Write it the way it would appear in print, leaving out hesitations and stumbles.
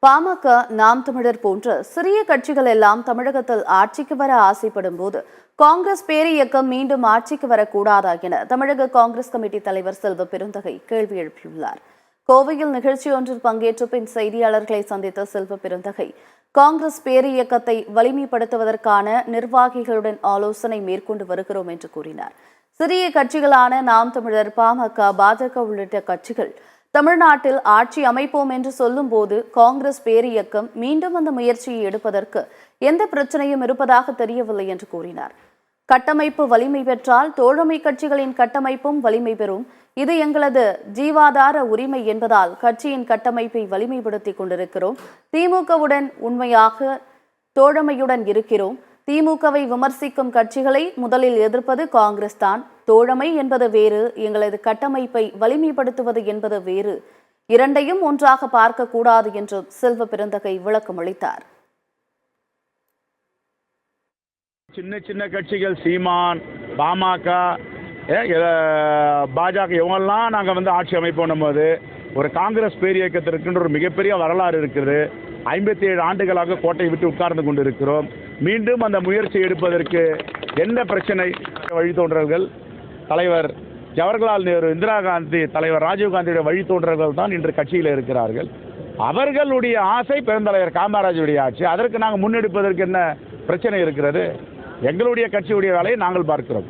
பாமக, நாம் தமிழர் போன்ற சிறிய கட்சிகள் எல்லாம் தமிழகத்தில் ஆட்சிக்கு வர ஆசைப்படும் போது காங்கிரஸ் பேரியக்கம் மீண்டும் ஆட்சிக்கு வரக்கூடாதா என தமிழக காங்கிரஸ் கமிட்டி தலைவர் செல்வ பெருந்தகை கேள்வி எழுப்பியுள்ளார். கோவையில் நிகழ்ச்சி ஒன்றில் பங்கேற்ற பின் செய்தியாளர்களை சந்தித்த செல்வ பெருந்தகை, காங்கிரஸ் பேரியக்கத்தை வலிமைப்படுத்துவதற்கான நிர்வாகிகளுடன் ஆலோசனை மேற்கொண்டு வருகிறோம் என்று கூறினார். சிறிய கட்சிகளான நாம் தமிழர், பாமக, பாஜக உள்ளிட்ட கட்சிகள் தமிழ்நாட்டில் ஆட்சி அமைப்போம் என்று சொல்லும் போது காங்கிரஸ் பேரியக்கம் மீண்டும் அந்த முயற்சியை எடுப்பதற்கு எந்த பிரச்சனையும் இருப்பதாக தெரியவில்லை என்று கூறினார். கட்டமைப்பு வலிமை பெற்றால் தோழமை கட்சிகளின் கட்டமைப்பும் வலிமை பெறும். இது எங்களது ஜீவாதார உரிமை என்பதால் கட்சியின் கட்டமைப்பை வலிமைப்படுத்திக் கொண்டிருக்கிறோம். திமுகவுடன் உண்மையாக தோழமையுடன் இருக்கிறோம். திமுகவை விமர்சிக்கும் கட்சிகளை முதலில் எதிர்ப்பது காங்கிரஸ் தான். தோழமை என்பது வேறு, எங்களது கட்டமைப்பை வலிமைப்படுத்துவது என்பது வேறு. இரண்டையும் ஒன்றாக பார்க்கக்கூடாது என்று செல்வ பெருந்தகை விளக்கம் அளித்தார். சின்ன சின்ன கட்சிகள் சீமான், பாமக, பாஜக இவங்கெல்லாம் நாங்கள் ஆட்சி அமைப்போம் போது ஒரு காங்கிரஸ் பேரியக்கத்திற்குன்ற ஒரு மிகப்பெரிய வரலாறு இருக்குது. 57 ஆண்டுகளாக கோட்டையை விட்டு உட்கார்ந்து கொண்டு இருக்கிறோம். மீண்டும் அந்த முயற்சி எடுப்பதற்கு என்ன பிரச்சனை? வழித்தோன்றல்கள் தலைவர் ஜவஹர்லால் நேரு, இந்திரா காந்தி, தலைவர் ராஜீவ்காந்தியுடைய வழித்தோன்றல்கள் தான் இன்று கட்சியில் இருக்கிறார்கள். அவர்களுடைய ஆசை பெருந்தலைவர் காமராஜருடைய ஆட்சி. அதற்கு நாங்கள் முன்னெடுப்பதற்கு என்ன பிரச்சனை இருக்கிறது? எங்களுடைய கட்சியுடைய வேலையை நாங்கள் பார்க்கிறோம்.